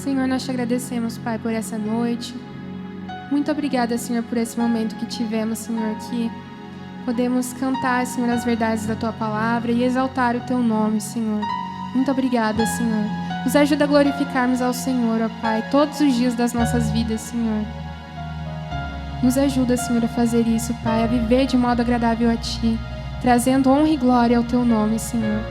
Senhor, nós te agradecemos, Pai, por essa noite. Muito obrigada, Senhor, por esse momento que tivemos, Senhor, que podemos cantar, Senhor, as verdades da Tua Palavra e exaltar o Teu nome, Senhor. Muito obrigada, Senhor. Nos ajuda a glorificarmos ao Senhor, ó Pai, todos os dias das nossas vidas, Senhor. Nos ajuda, Senhor, a fazer isso, Pai, a viver de modo agradável a Ti, trazendo honra e glória ao Teu nome, Senhor.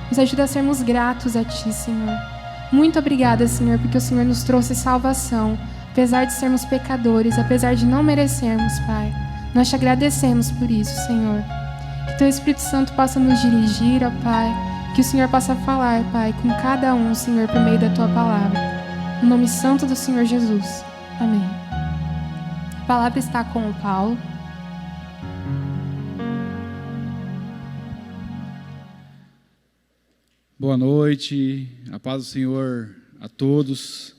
Nos ajuda a sermos gratos a Ti, Senhor. Muito obrigada, Senhor, porque o Senhor nos trouxe salvação, apesar de sermos pecadores, apesar de não merecermos, Pai. Nós te agradecemos por isso, Senhor. Que Teu Espírito Santo possa nos dirigir, ó Pai, que o Senhor possa falar, Pai, com cada um, Senhor, por meio da Tua Palavra. No nome santo do Senhor Jesus. Amém. A palavra está com o Paulo. Boa noite, a paz do Senhor a todos.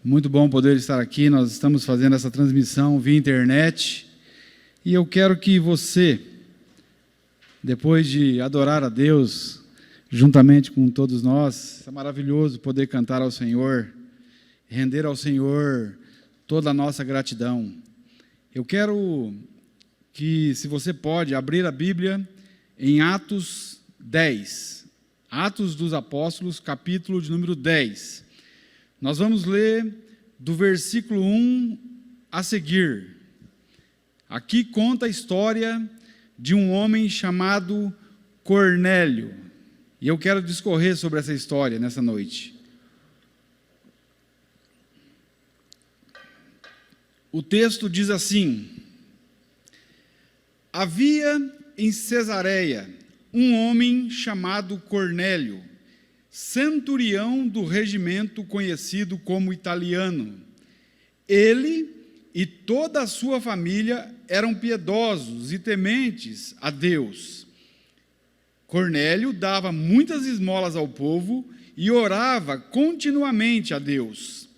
Muito bom poder estar aqui. Nós estamos fazendo essa transmissão via internet e eu quero que você, depois de adorar a Deus juntamente com todos nós, é maravilhoso poder cantar ao Senhor, render ao Senhor toda a nossa gratidão. Eu quero que, se você pode, abrir a Bíblia em Atos 10. Atos dos Apóstolos, capítulo de número 10. Nós vamos ler do versículo 1 a seguir. Aqui conta a história de um homem chamado Cornélio. E eu quero discorrer sobre essa história nessa noite. O texto diz assim: havia em Cesareia um homem chamado Cornélio, centurião do regimento conhecido como italiano. Ele e toda a sua família eram piedosos e tementes a Deus. Cornélio dava muitas esmolas ao povo e orava continuamente a Deus.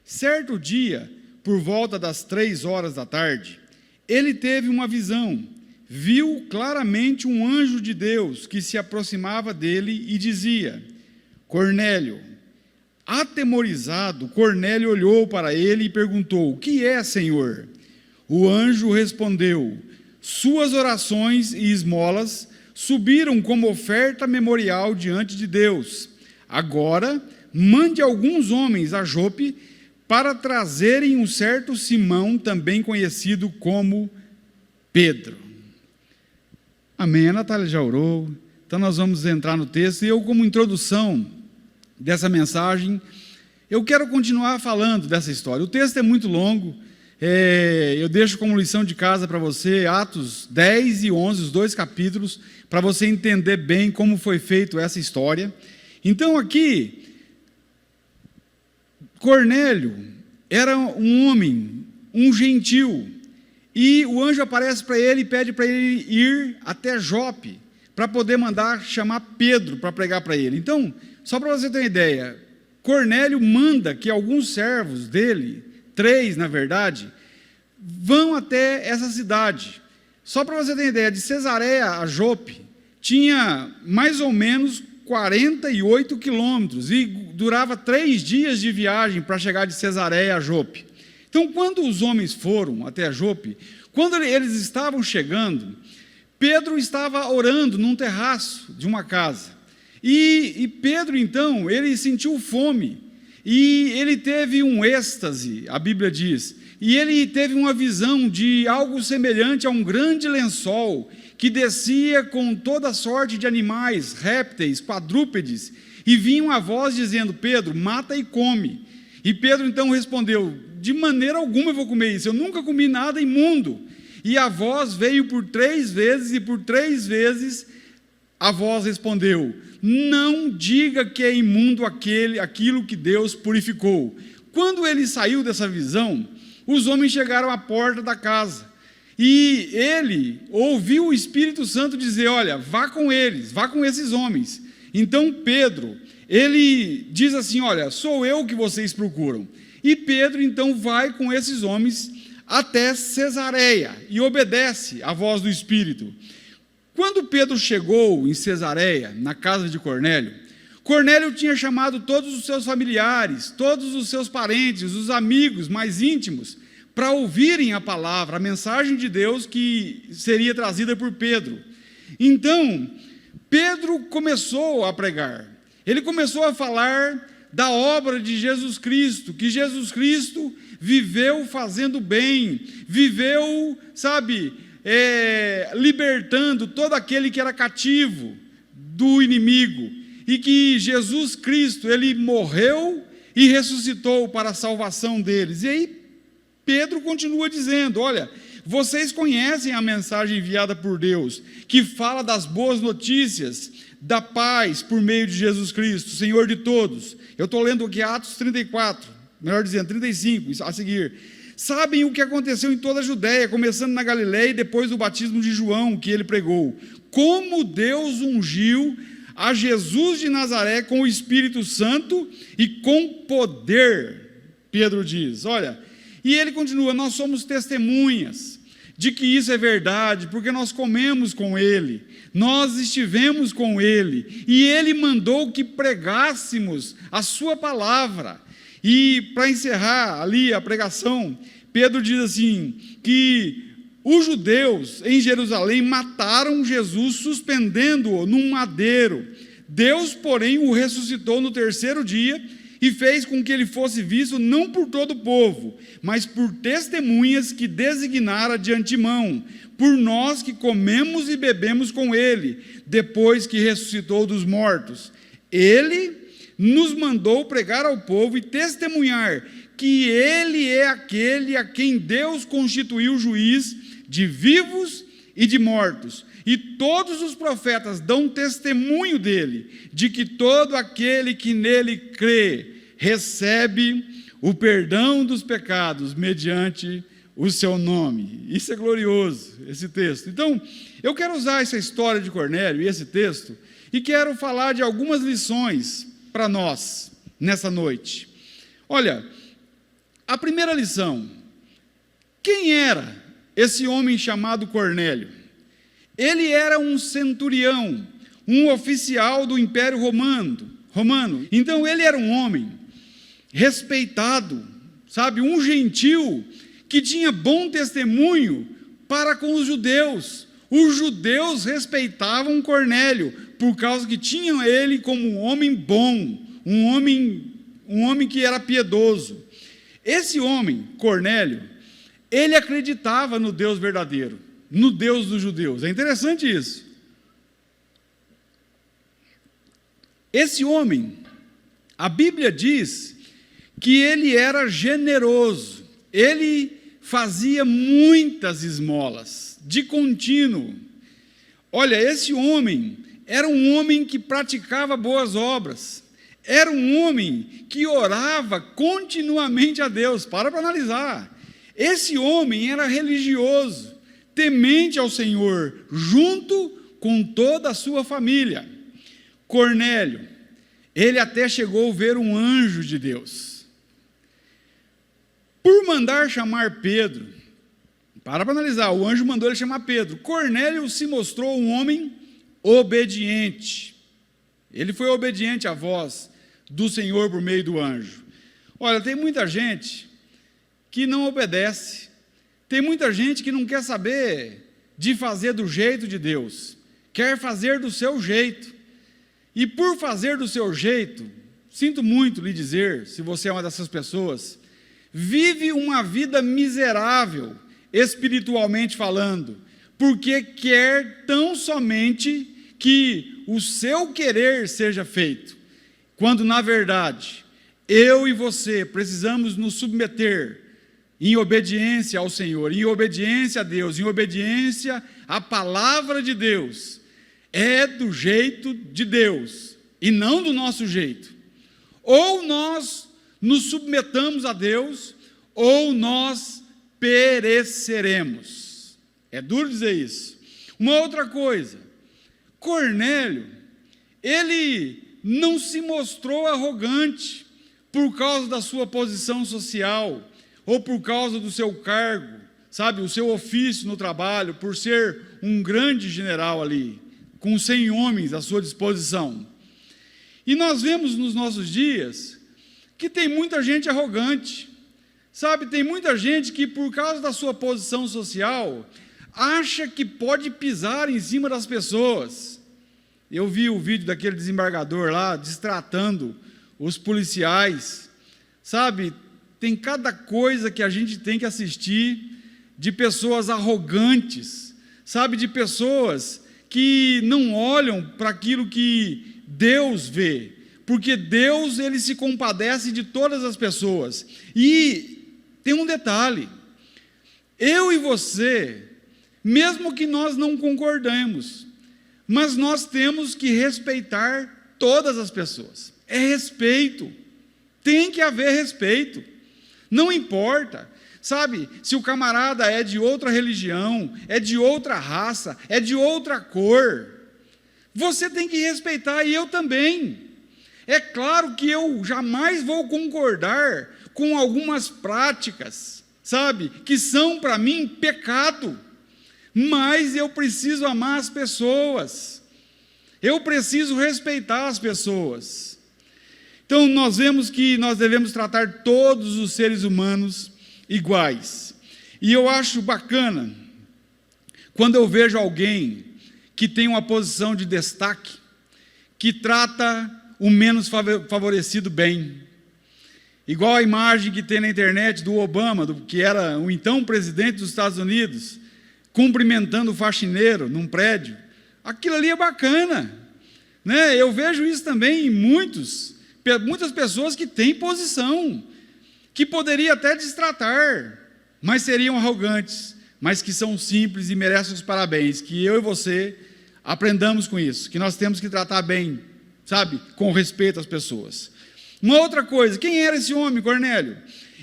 Certo dia, por volta das 3 horas da tarde, ele teve uma visão. Viu claramente um anjo de Deus que se aproximava dele e dizia: Cornélio. Atemorizado, Cornélio olhou para ele e perguntou: o que é, Senhor? O anjo respondeu: suas orações e esmolas subiram como oferta memorial diante de Deus. Agora, mande alguns homens a Jope para trazerem um certo Simão, também conhecido como Pedro. Amém. A Natália já orou, então nós vamos entrar no texto. E eu, como introdução dessa mensagem, eu quero continuar falando dessa história. O texto é muito longo, eu deixo como lição de casa para você Atos 10 e 11, os 2 capítulos, para você entender bem como foi feita essa história. Então aqui, Cornélio era um homem, um gentil, e o anjo aparece para ele e pede para ele ir até Jope, para poder mandar chamar Pedro para pregar para ele. Então, só para você ter uma ideia, Cornélio manda que alguns servos dele, 3 na verdade, vão até essa cidade. Só para você ter uma ideia, de Cesareia a Jope, tinha mais ou menos 48 quilômetros, e durava 3 dias de viagem para chegar de Cesareia a Jope. Então, quando os homens foram até Jope, quando eles estavam chegando, Pedro estava orando num terraço de uma casa. E Pedro, então, ele sentiu fome, e ele teve um êxtase, a Bíblia diz, e ele teve uma visão de algo semelhante a um grande lençol, que descia com toda sorte de animais, répteis, quadrúpedes, e vinha uma voz dizendo: Pedro, mata e come. E Pedro então respondeu: de maneira alguma eu vou comer isso, eu nunca comi nada imundo. E a voz veio por 3 vezes, e por 3 vezes a voz respondeu: não diga que é imundo aquilo que Deus purificou. Quando ele saiu dessa visão, os homens chegaram à porta da casa, e ele ouviu o Espírito Santo dizer: olha, vá com eles, vá com esses homens. Então Pedro, ele diz assim: olha, sou eu que vocês procuram. E Pedro então vai com esses homens até Cesareia e obedece à voz do Espírito. Quando Pedro chegou em Cesareia, na casa de Cornélio, Cornélio tinha chamado todos os seus familiares, todos os seus parentes, os amigos mais íntimos, para ouvirem a palavra, a mensagem de Deus que seria trazida por Pedro. Então, Pedro começou a pregar. Ele começou a falar da obra de Jesus Cristo, que Jesus Cristo viveu fazendo bem, viveu, libertando todo aquele que era cativo do inimigo, e que Jesus Cristo, ele morreu e ressuscitou para a salvação deles. E aí Pedro continua dizendo: olha, vocês conhecem a mensagem enviada por Deus, que fala das boas notícias, da paz por meio de Jesus Cristo, Senhor de todos. Eu estou lendo aqui Atos 34, melhor dizendo, 35, a seguir. Sabem o que aconteceu em toda a Judéia, começando na Galiléia e depois do batismo de João, que ele pregou. Como Deus ungiu a Jesus de Nazaré com o Espírito Santo e com poder, Pedro diz. Olha, e ele continua: nós somos testemunhas de que isso é verdade, porque nós comemos com ele, nós estivemos com ele, e ele mandou que pregássemos a sua palavra. E para encerrar ali a pregação, Pedro diz assim, que os judeus em Jerusalém mataram Jesus, suspendendo-o num madeiro. Deus, porém, o ressuscitou no terceiro dia e fez com que ele fosse visto não por todo o povo, mas por testemunhas que designara de antemão, por nós que comemos e bebemos com ele, depois que ressuscitou dos mortos. Ele nos mandou pregar ao povo e testemunhar que ele é aquele a quem Deus constituiu juiz de vivos e de mortos. E todos os profetas dão testemunho dele, de que todo aquele que nele crê recebe o perdão dos pecados mediante o seu nome. Isso é glorioso, esse texto. Então, eu quero usar essa história de Cornélio e esse texto, e quero falar de algumas lições para nós, nessa noite. Olha, a primeira lição: quem era esse homem chamado Cornélio? Ele era um centurião, um oficial do Império Romano. Então ele era um homem respeitado, um gentil, que tinha bom testemunho para com os judeus. Os judeus respeitavam Cornélio, por causa que tinham ele como um homem bom, um homem que era piedoso. Esse homem, Cornélio, ele acreditava no Deus verdadeiro, no Deus dos judeus. É interessante isso. Esse homem, a Bíblia diz que ele era generoso, ele fazia muitas esmolas, de contínuo. Olha, esse homem era um homem que praticava boas obras, era um homem que orava continuamente a Deus. Para analisar. Esse homem era religioso, temente ao Senhor, junto com toda a sua família. Cornélio, ele até chegou a ver um anjo de Deus. Por mandar chamar Pedro, para analisar, o anjo mandou ele chamar Pedro. Cornélio se mostrou um homem obediente. Ele foi obediente à voz do Senhor por meio do anjo. Olha, tem muita gente que não obedece, tem muita gente que não quer saber de fazer do jeito de Deus, quer fazer do seu jeito, e por fazer do seu jeito, sinto muito lhe dizer, se você é uma dessas pessoas, vive uma vida miserável, espiritualmente falando, porque quer tão somente que o seu querer seja feito, quando na verdade, eu e você precisamos nos submeter em obediência ao Senhor, em obediência a Deus, em obediência à palavra de Deus. É do jeito de Deus e não do nosso jeito. Ou nós nos submetamos a Deus, ou nós pereceremos. É duro dizer isso. Uma outra coisa, Cornélio, ele não se mostrou arrogante por causa da sua posição social, ou por causa do seu cargo, o seu ofício no trabalho, por ser um grande general ali, com 100 homens à sua disposição. E nós vemos nos nossos dias que tem muita gente arrogante, sabe? Tem muita gente que, por causa da sua posição social, acha que pode pisar em cima das pessoas. Eu vi o vídeo daquele desembargador lá, destratando os policiais, sabe? Tem cada coisa que a gente tem que assistir de pessoas arrogantes, sabe? De pessoas que não olham para aquilo que Deus vê, porque Deus, ele se compadece de todas as pessoas. E tem um detalhe: eu e você, mesmo que nós não concordemos, mas nós temos que respeitar todas as pessoas. É respeito, tem que haver respeito, não importa, sabe, se o camarada é de outra religião, é de outra raça, é de outra cor, você tem que respeitar, e eu também. É claro que eu jamais vou concordar com algumas práticas, sabe, que são para mim pecado, mas eu preciso amar as pessoas, eu preciso respeitar as pessoas. Então nós vemos que nós devemos tratar todos os seres humanos iguais. E eu acho bacana quando eu vejo alguém que tem uma posição de destaque, que trata o menos favorecido bem. Igual a imagem que tem na internet do Obama, que era o então presidente dos Estados Unidos, cumprimentando o faxineiro num prédio. Aquilo ali é bacana, né? Eu vejo isso também em muitas pessoas que têm posição, que poderia até destratar, mas seriam arrogantes, mas que são simples e merecem os parabéns. Que eu e você aprendamos com isso, que nós temos que tratar bem, sabe, com respeito às pessoas. Uma outra coisa, quem era esse homem, Cornélio?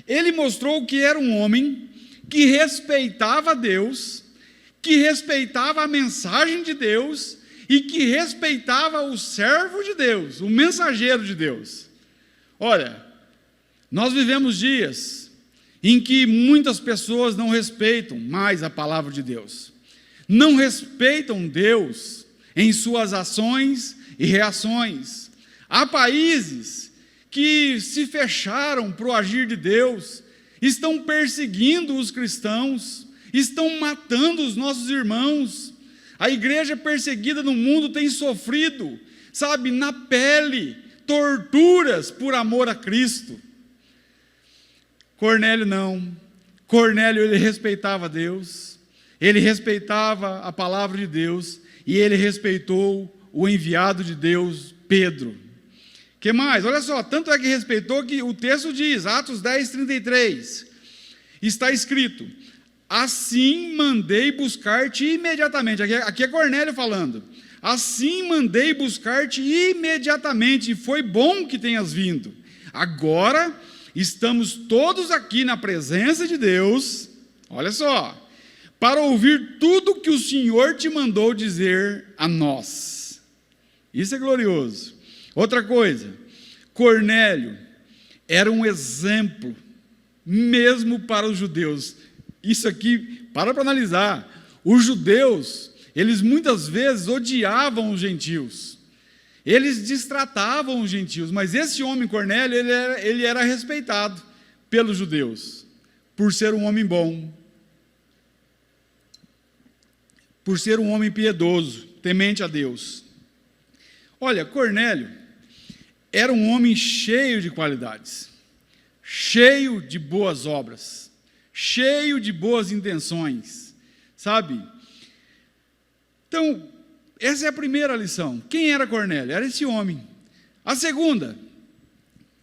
Ele mostrou que era um homem que respeitava Deus, que respeitava a mensagem de Deus e que respeitava o servo de Deus, o mensageiro de Deus. Olha, nós vivemos dias em que muitas pessoas não respeitam mais a palavra de Deus, não respeitam Deus em suas ações e reações. Há países que se fecharam para o agir de Deus, estão perseguindo os cristãos, estão matando os nossos irmãos. A igreja perseguida no mundo tem sofrido, sabe, na pele, torturas por amor a Cristo. Cornélio não. Cornélio, ele respeitava Deus, ele respeitava a palavra de Deus, e ele respeitou o enviado de Deus, Pedro. Que mais? Olha só, tanto é que respeitou que o texto diz, Atos 10:33, está escrito: assim mandei buscar-te imediatamente. Aqui é Cornélio falando. Assim mandei buscar-te imediatamente, e foi bom que tenhas vindo. Agora estamos todos aqui na presença de Deus, olha só, para ouvir tudo que o Senhor te mandou dizer a nós. Isso é glorioso. Outra coisa, Cornélio era um exemplo, mesmo para os judeus. Isso aqui, para analisar, os judeus, eles muitas vezes odiavam os gentios, eles destratavam os gentios, mas esse homem Cornélio, ele era respeitado pelos judeus, por ser um homem bom, por ser um homem piedoso, temente a Deus. Olha, Cornélio era um homem cheio de qualidades, cheio de boas obras, cheio de boas intenções, sabe? Então, essa é a primeira lição. Quem era Cornélio? Era esse homem. A segunda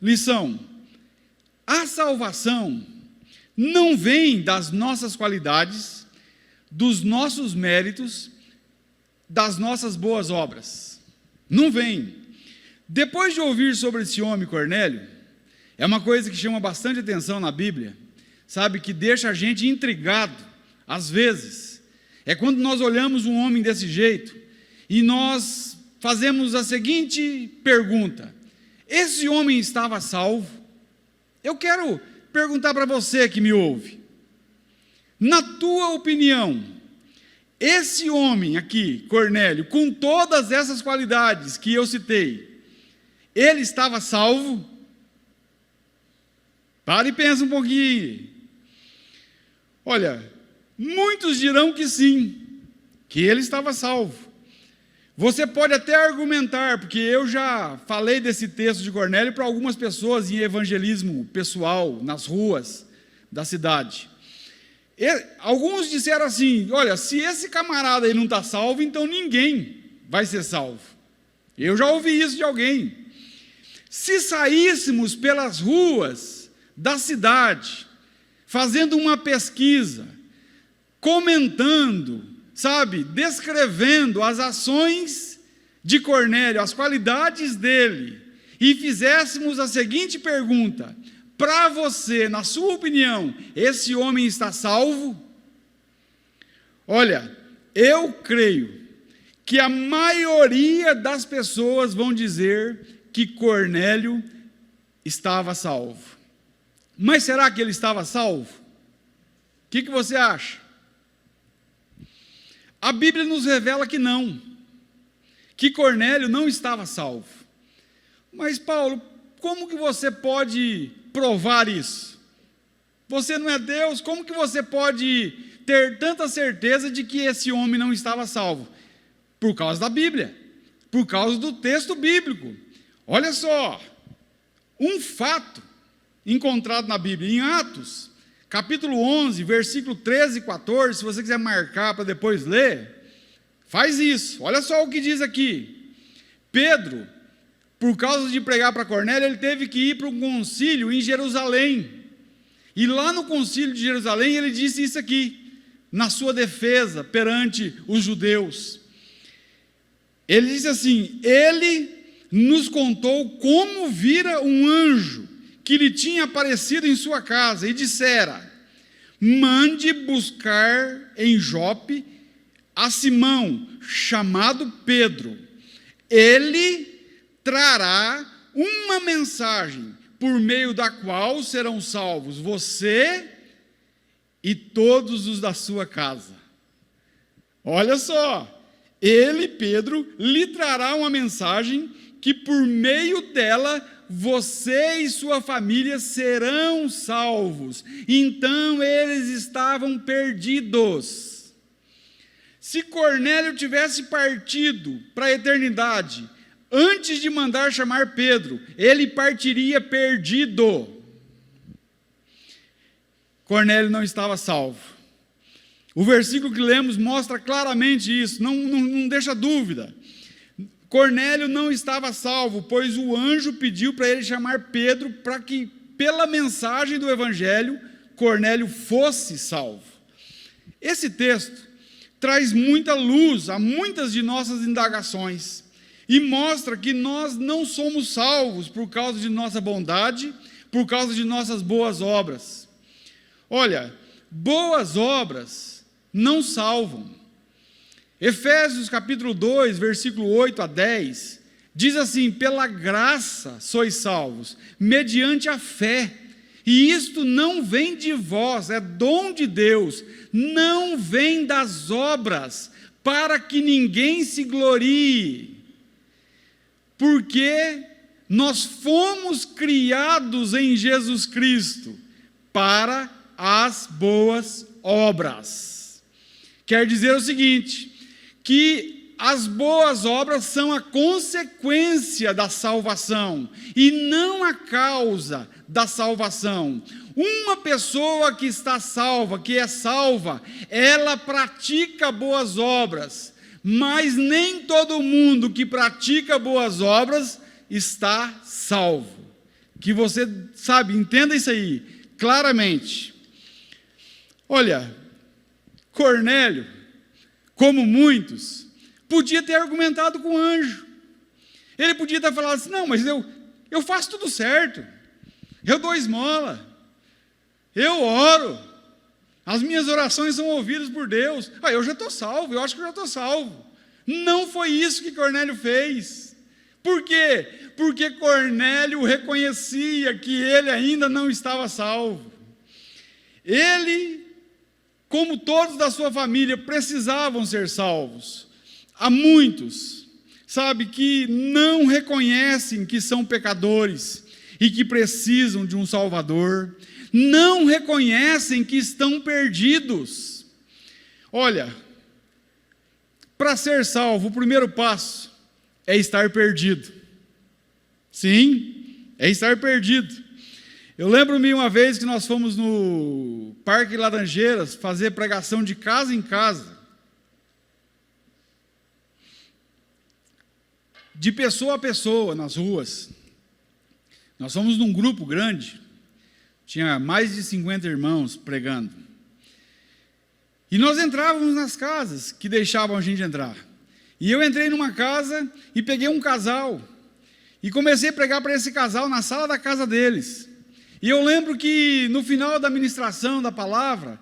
lição: a salvação não vem das nossas qualidades, dos nossos méritos, das nossas boas obras. Não vem. Depois de ouvir sobre esse homem Cornélio, é uma coisa que chama bastante atenção na Bíblia, sabe, que deixa a gente intrigado, às vezes, é quando nós olhamos um homem desse jeito, e nós fazemos a seguinte pergunta: esse homem estava salvo? Eu quero perguntar para você que me ouve, na tua opinião, esse homem aqui, Cornélio, com todas essas qualidades que eu citei, ele estava salvo? Para e pensa um pouquinho. Olha, muitos dirão que sim, que ele estava salvo. Você pode até argumentar, porque eu já falei desse texto de Cornélio para algumas pessoas em evangelismo pessoal, nas ruas da cidade. Alguns disseram assim: olha, se esse camarada aí não está salvo, então ninguém vai ser salvo. Eu já ouvi isso de alguém. Se saíssemos pelas ruas da cidade, fazendo uma pesquisa, comentando, sabe, descrevendo as ações de Cornélio, as qualidades dele, e fizéssemos a seguinte pergunta: para você, na sua opinião, esse homem está salvo? Olha, eu creio que a maioria das pessoas vão dizer que Cornélio estava salvo. Mas será que ele estava salvo? O que você acha? A Bíblia nos revela que não, que Cornélio não estava salvo. Mas Paulo, como que você pode provar isso? Você não é Deus, como que você pode ter tanta certeza de que esse homem não estava salvo? Por causa da Bíblia, por causa do texto bíblico. Olha só, um fato encontrado na Bíblia, em Atos, capítulo 11, versículo 13 e 14, se você quiser marcar para depois ler, faz isso. Olha só o que diz aqui. Pedro, por causa de pregar para Cornélio, ele teve que ir para um concílio em Jerusalém. E lá no concílio de Jerusalém, ele disse isso aqui, na sua defesa perante os judeus. Ele disse assim: ele nos contou como vira um anjo que lhe tinha aparecido em sua casa e dissera: mande buscar em Jope a Simão, chamado Pedro. Ele trará uma mensagem por meio da qual serão salvos você e todos os da sua casa. Olha só, ele, Pedro, lhe trará uma mensagem que por meio dela você e sua família serão salvos. Então eles estavam perdidos. Se Cornélio tivesse partido para a eternidade, antes de mandar chamar Pedro, ele partiria perdido. Cornélio não estava salvo. O versículo que lemos mostra claramente isso, não deixa dúvida. Cornélio não estava salvo, pois o anjo pediu para ele chamar Pedro para que, pela mensagem do Evangelho, Cornélio fosse salvo. Esse texto traz muita luz a muitas de nossas indagações e mostra que nós não somos salvos por causa de nossa bondade, por causa de nossas boas obras. Olha, boas obras não salvam. Efésios capítulo 2, versículo 8 a 10, diz assim: pela graça sois salvos, mediante a fé, e isto não vem de vós, é dom de Deus, não vem das obras, para que ninguém se glorie, porque nós fomos criados em Jesus Cristo, para as boas obras. Quer dizer o seguinte, que as boas obras são a consequência da salvação e não a causa da salvação. Uma pessoa que está salva, que é salva, ela pratica boas obras, mas nem todo mundo que pratica boas obras está salvo. Que você sabe, entenda isso aí claramente. Olha, Cornélio, como muitos, podia ter argumentado com o anjo. Ele podia ter falado assim: não, mas eu faço tudo certo, eu dou esmola, eu oro, as minhas orações são ouvidas por Deus, eu já estou salvo, eu acho que eu já estou salvo. Não foi isso que Cornélio fez. Por quê? Porque Cornélio reconhecia que ele ainda não estava salvo. Ele, como todos da sua família, precisavam ser salvos. Há muitos, sabe, que não reconhecem que são pecadores e que precisam de um Salvador, não reconhecem que estão perdidos. Olha, para ser salvo, o primeiro passo é estar perdido. Sim, é estar perdido. Eu lembro-me uma vez que nós fomos no Parque Laranjeiras fazer pregação de casa em casa, de pessoa a pessoa, nas ruas. Nós fomos num grupo grande, tinha mais de 50 irmãos pregando. E nós entrávamos nas casas que deixavam a gente entrar. E eu entrei numa casa e peguei um casal, e comecei a pregar para esse casal na sala da casa deles. E eu lembro que no final da ministração da palavra,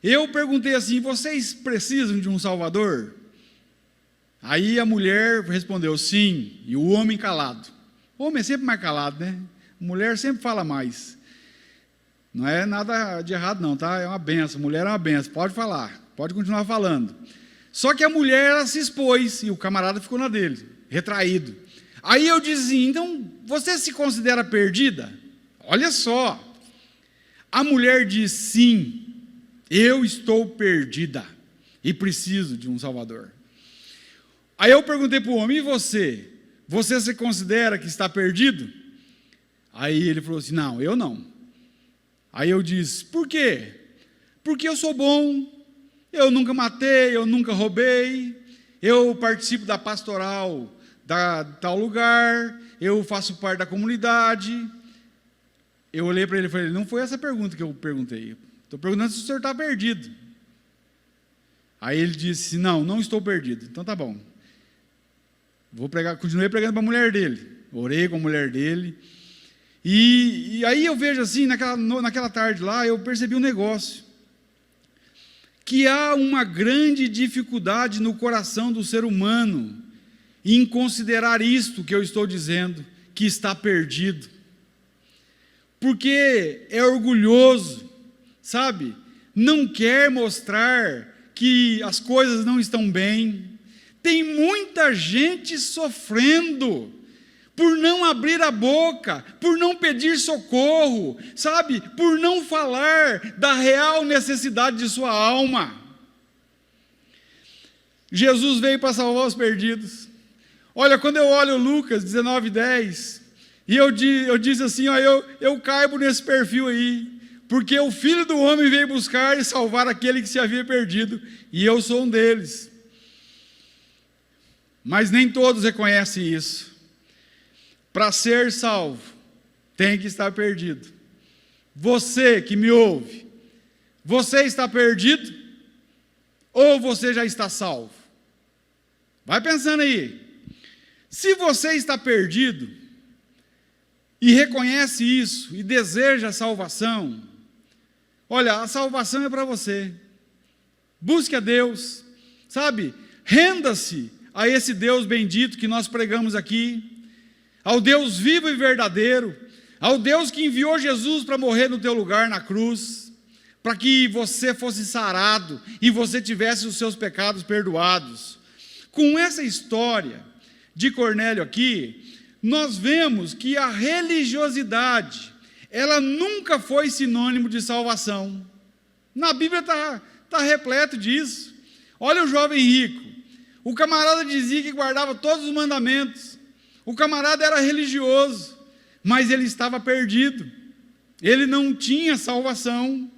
eu perguntei assim: vocês precisam de um Salvador? Aí a mulher respondeu sim, e o homem calado. O homem é sempre mais calado, né? A mulher sempre fala mais. Não é nada de errado não, tá? É uma benção, mulher é uma benção, pode falar, pode continuar falando. Só que a mulher, ela se expôs, e o camarada ficou na dele, retraído. Aí eu disse assim: então, você se considera perdida? Olha só, a mulher diz: sim, eu estou perdida, e preciso de um Salvador. Aí eu perguntei para o homem: e você? Você se considera que está perdido? Aí ele falou assim: não, eu não. Aí eu disse: por quê? Porque eu sou bom, eu nunca matei, eu nunca roubei, eu participo da pastoral da tal lugar, eu faço parte da comunidade. Eu olhei para ele e falei: não foi essa pergunta que eu perguntei, estou perguntando se o senhor está perdido. Aí ele disse: não, não estou perdido. Então tá bom, vou pregar. Continuei pregando para a mulher dele, orei com a mulher dele. E aí eu vejo assim, naquela tarde lá, eu percebi um negócio, que há uma grande dificuldade no coração do ser humano em considerar isto que eu estou dizendo, que está perdido, porque é orgulhoso, sabe, não quer mostrar que as coisas não estão bem. Tem muita gente sofrendo por não abrir a boca, por não pedir socorro, sabe, por não falar da real necessidade de sua alma. Jesus veio para salvar os perdidos. Olha, quando eu olho Lucas 19:10, e eu disse assim: ó, eu caibo nesse perfil aí, porque o Filho do Homem veio buscar e salvar aquele que se havia perdido, e eu sou um deles. Mas nem todos reconhecem isso. Para ser salvo, tem que estar perdido. Você que me ouve, você está perdido? Ou você já está salvo? Vai pensando aí. Se você está perdido, e reconhece isso, e deseja a salvação, olha, a salvação é para você. Busque a Deus, sabe? Renda-se a esse Deus bendito que nós pregamos aqui, ao Deus vivo e verdadeiro, ao Deus que enviou Jesus para morrer no teu lugar na cruz, para que você fosse sarado e você tivesse os seus pecados perdoados. Com essa história de Cornélio aqui, nós vemos que a religiosidade, ela nunca foi sinônimo de salvação. Na Bíblia está repleto disso. Olha o jovem rico, o camarada dizia que guardava todos os mandamentos, o camarada era religioso, mas ele estava perdido, ele não tinha salvação.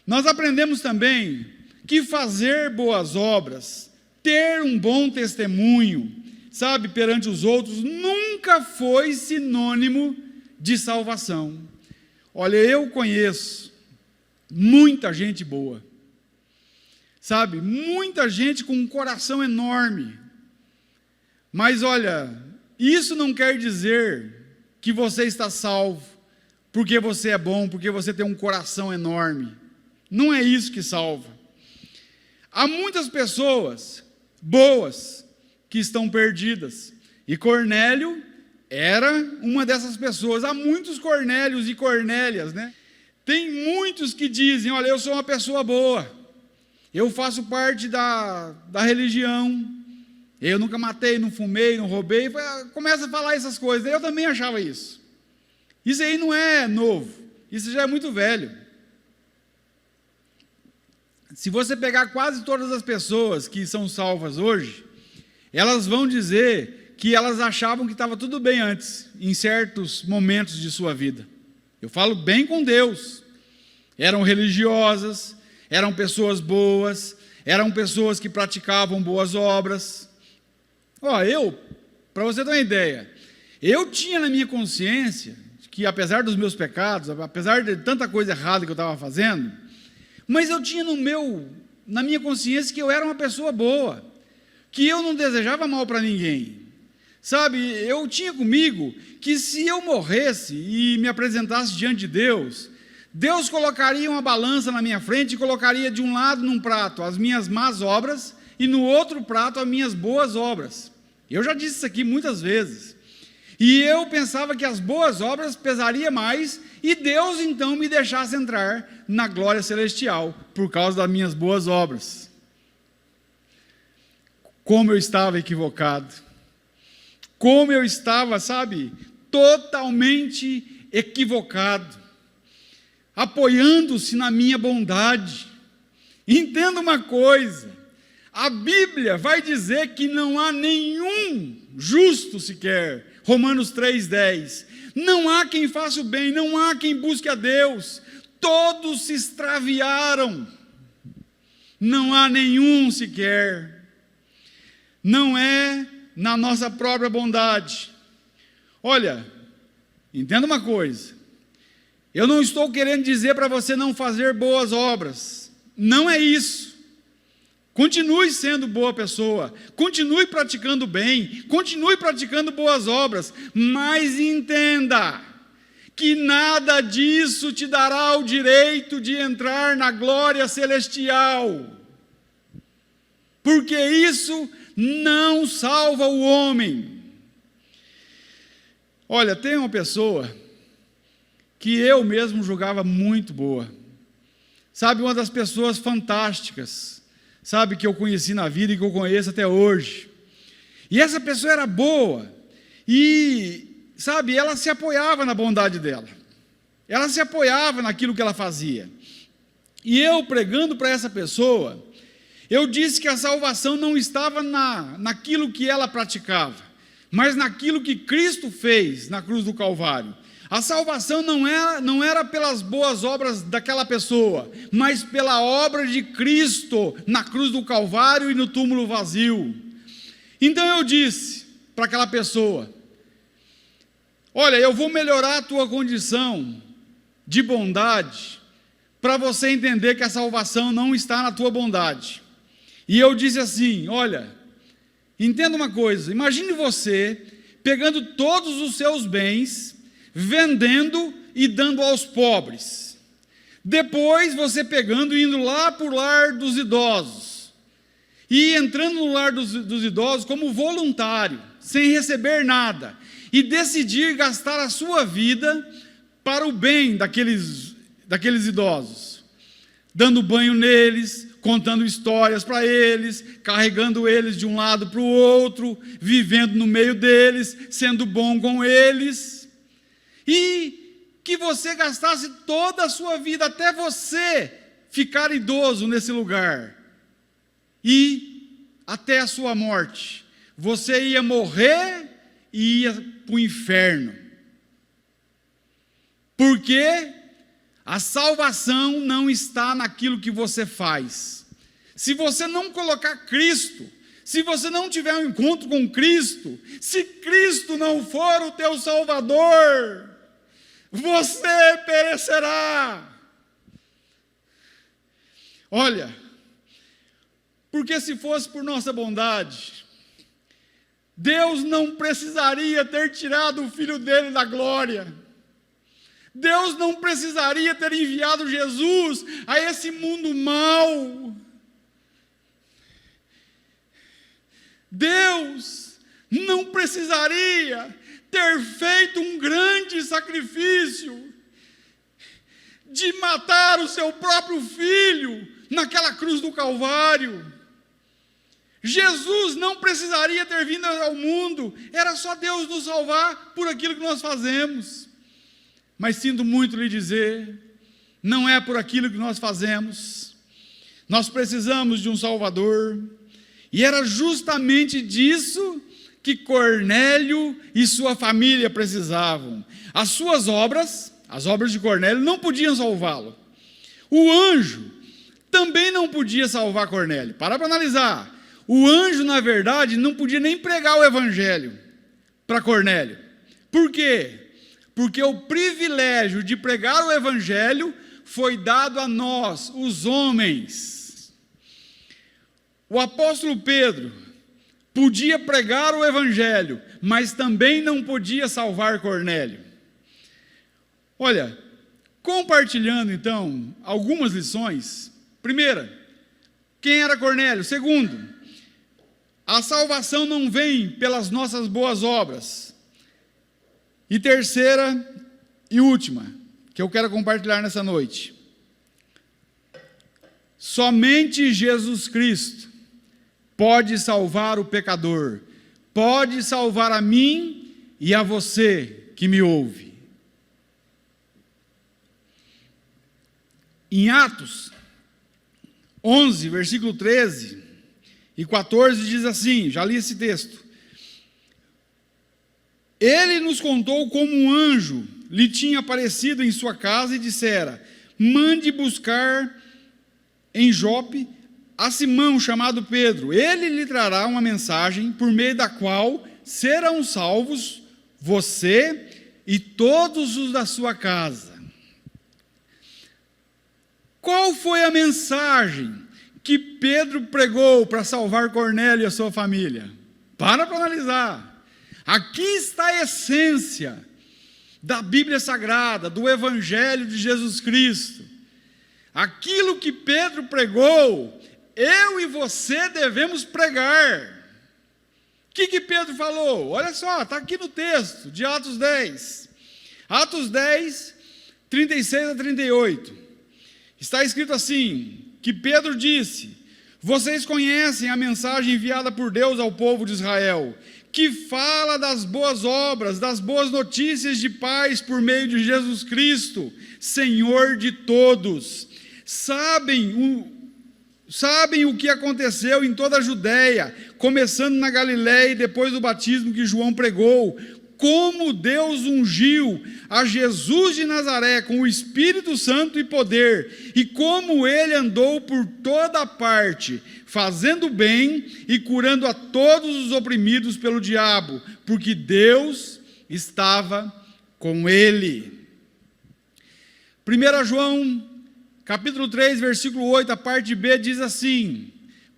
Nós aprendemos também que fazer boas obras, ter um bom testemunho, sabe, perante os outros, nunca foi sinônimo de salvação. Olha, eu conheço muita gente boa, sabe, muita gente com um coração enorme, mas olha, isso não quer dizer que você está salvo, porque você é bom, porque você tem um coração enorme. Não é isso que salva. Há muitas pessoas boas que estão perdidas, e Cornélio era uma dessas pessoas. Há muitos Cornélios e Cornélias, né? Tem muitos que dizem: olha, eu sou uma pessoa boa, eu faço parte da religião, Eu nunca matei, não fumei, não roubei. Começa a falar essas coisas. Eu também achava isso. Isso aí não é novo. Isso já é muito velho. Se você pegar quase todas as pessoas que são salvas hoje, elas vão dizer que elas achavam que estava tudo bem antes, em certos momentos de sua vida. Eu falo bem com Deus. Eram religiosas, eram pessoas boas, eram pessoas que praticavam boas obras. Para você ter uma ideia, eu tinha na minha consciência que, apesar dos meus pecados, apesar de tanta coisa errada que eu estava fazendo, mas eu tinha na minha consciência que eu era uma pessoa boa, que eu não desejava mal para ninguém. Sabe, eu tinha comigo que se eu morresse e me apresentasse diante de Deus, Deus colocaria uma balança na minha frente e colocaria de um lado num prato as minhas más obras e no outro prato as minhas boas obras. Eu já disse isso aqui muitas vezes. E eu pensava que as boas obras pesariam mais e Deus então me deixasse entrar na glória celestial por causa das minhas boas obras. Como eu estava equivocado. Como eu estava, totalmente equivocado. Apoiando-se na minha bondade. Entenda uma coisa. A Bíblia vai dizer que não há nenhum justo sequer. Romanos 3,10. Não há quem faça o bem, não há quem busque a Deus. Todos se extraviaram. Não há nenhum sequer. Não é na nossa própria bondade. Olha, entenda uma coisa. Eu não estou querendo dizer para você não fazer boas obras. Não é isso. Continue sendo boa pessoa, continue praticando bem, continue praticando boas obras, mas entenda que nada disso te dará o direito de entrar na glória celestial, porque isso não salva o homem. Olha, tem uma pessoa que eu mesmo julgava muito boa, uma das pessoas fantásticas, que eu conheci na vida e que eu conheço até hoje. E essa pessoa era boa. E, ela se apoiava na bondade dela. Ela se apoiava naquilo que ela fazia. E eu, pregando para essa pessoa, eu disse que a salvação não estava naquilo que ela praticava, mas naquilo que Cristo fez na cruz do Calvário. A salvação não era pelas boas obras daquela pessoa, mas pela obra de Cristo na cruz do Calvário e no túmulo vazio. Então eu disse para aquela pessoa: olha, eu vou melhorar a tua condição de bondade para você entender que a salvação não está na tua bondade. E eu disse assim: olha, entenda uma coisa, imagine você pegando todos os seus bens, vendendo e dando aos pobres. Depois você pegando e indo lá para o lar dos idosos. E entrando no lar dos idosos como voluntário, sem receber nada. E decidir gastar a sua vida para o bem daqueles idosos. Dando banho neles, contando histórias para eles, carregando eles de um lado para o outro, vivendo no meio deles, sendo bom com eles. E que você gastasse toda a sua vida, até você ficar idoso nesse lugar. E até a sua morte, você ia morrer e ia para o inferno. Porque a salvação não está naquilo que você faz. Se você não colocar Cristo, se você não tiver um encontro com Cristo, se Cristo não for o teu Salvador, você perecerá. Olha, porque se fosse por nossa bondade, Deus não precisaria ter tirado o Filho dele da glória. Deus não precisaria ter enviado Jesus a esse mundo mau. Deus não precisaria ter feito um grande sacrifício de matar o seu próprio filho naquela cruz do Calvário. Jesus não precisaria ter vindo ao mundo, era só Deus nos salvar por aquilo que nós fazemos. Mas sinto muito lhe dizer, não é por aquilo que nós fazemos. Nós precisamos de um Salvador, e era justamente disso que Cornélio e sua família precisavam. As suas obras, as obras de Cornélio, não podiam salvá-lo. O anjo também não podia salvar Cornélio. Para analisar. O anjo, na verdade, não podia nem pregar o evangelho para Cornélio. Por quê? Porque o privilégio de pregar o evangelho foi dado a nós, os homens. O apóstolo Pedro podia pregar o evangelho, mas também não podia salvar Cornélio. Olha, compartilhando então algumas lições. Primeira, quem era Cornélio? Segundo, a salvação não vem pelas nossas boas obras. E terceira e última, que eu quero compartilhar nessa noite. Somente Jesus Cristo pode salvar o pecador, pode salvar a mim e a você que me ouve. Em Atos 11, versículo 13 e 14 diz assim, já li esse texto. Ele nos contou como um anjo lhe tinha aparecido em sua casa e dissera, mande buscar em Jope a Simão chamado Pedro, ele lhe trará uma mensagem por meio da qual serão salvos você e todos os da sua casa. Qual foi a mensagem que Pedro pregou para salvar Cornélio e a sua família? Para analisar. Aqui está a essência da Bíblia Sagrada, do Evangelho de Jesus Cristo. Aquilo que Pedro pregou, eu e você devemos pregar. O que Pedro falou? Olha só, está aqui no texto de Atos 10. Atos 10, 36 a 38. Está escrito assim, que Pedro disse, vocês conhecem a mensagem enviada por Deus ao povo de Israel, que fala das boas obras, das boas notícias de paz por meio de Jesus Cristo, Senhor de todos. Sabem o que aconteceu em toda a Judéia, começando na Galiléia e depois do batismo que João pregou, como Deus ungiu a Jesus de Nazaré com o Espírito Santo e poder, e como ele andou por toda parte, fazendo bem e curando a todos os oprimidos pelo diabo, porque Deus estava com ele. 1 João, capítulo 3, versículo 8, a parte B, diz assim,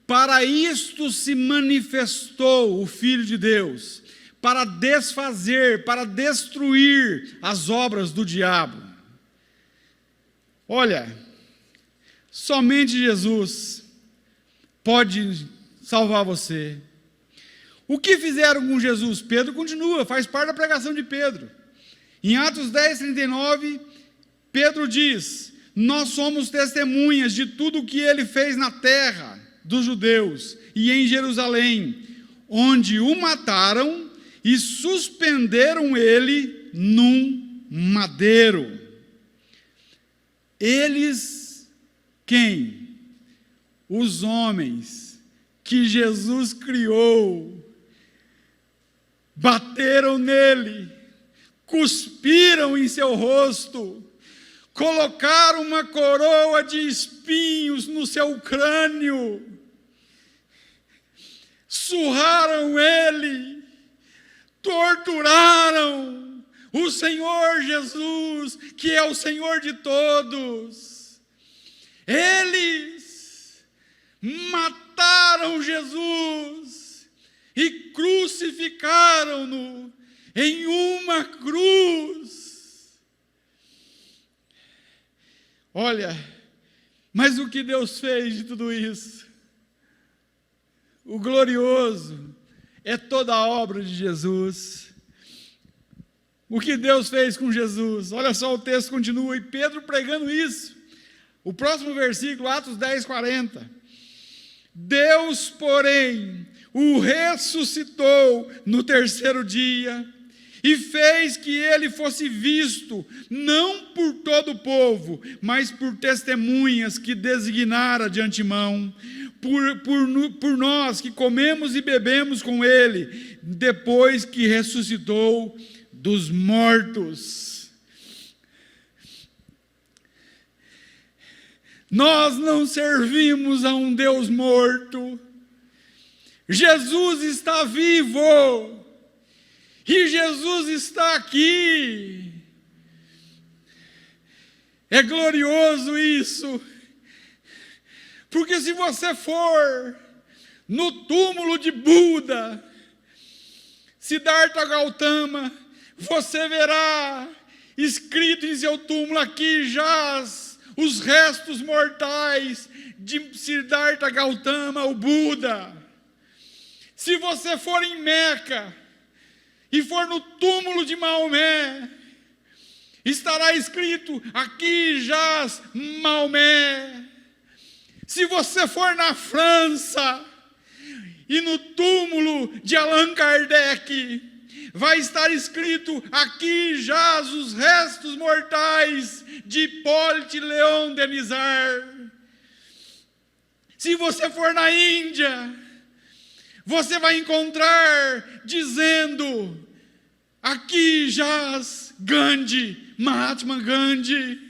para isto se manifestou o Filho de Deus, para desfazer, para destruir as obras do diabo. Olha, somente Jesus pode salvar você. O que fizeram com Jesus? Pedro continua, faz parte da pregação de Pedro. Em Atos 10, 39, Pedro diz, nós somos testemunhas de tudo o que ele fez na terra dos judeus e em Jerusalém, onde o mataram e suspenderam ele num madeiro. Eles, quem? Os homens que Jesus criou, bateram nele, cuspiram em seu rosto, colocaram uma coroa de espinhos no seu crânio, surraram ele, torturaram o Senhor Jesus, que é o Senhor de todos. Eles mataram Jesus e crucificaram-no em uma cruz. Olha, mas o que Deus fez de tudo isso? O glorioso é toda a obra de Jesus. O que Deus fez com Jesus? Olha só, o texto continua, e Pedro pregando isso. O próximo versículo, Atos 10, 40. Deus, porém, o ressuscitou no terceiro dia e fez que ele fosse visto, não por todo o povo, mas por testemunhas que designara de antemão, por nós que comemos e bebemos com ele, depois que ressuscitou dos mortos. Nós não servimos a um Deus morto. Jesus está vivo. E Jesus está aqui. É glorioso isso. Porque se você for no túmulo de Buda, Siddhartha Gautama, você verá escrito em seu túmulo: aqui jaz os restos mortais de Siddhartha Gautama, o Buda. Se você for em Meca e for no túmulo de Maomé, estará escrito: aqui jaz Maomé. Se você for na França e no túmulo de Allan Kardec, vai estar escrito: aqui jaz os restos mortais de Hippolyte Léon Denisard. Se você for na Índia, você vai encontrar dizendo: aqui jaz Gandhi, Mahatma Gandhi.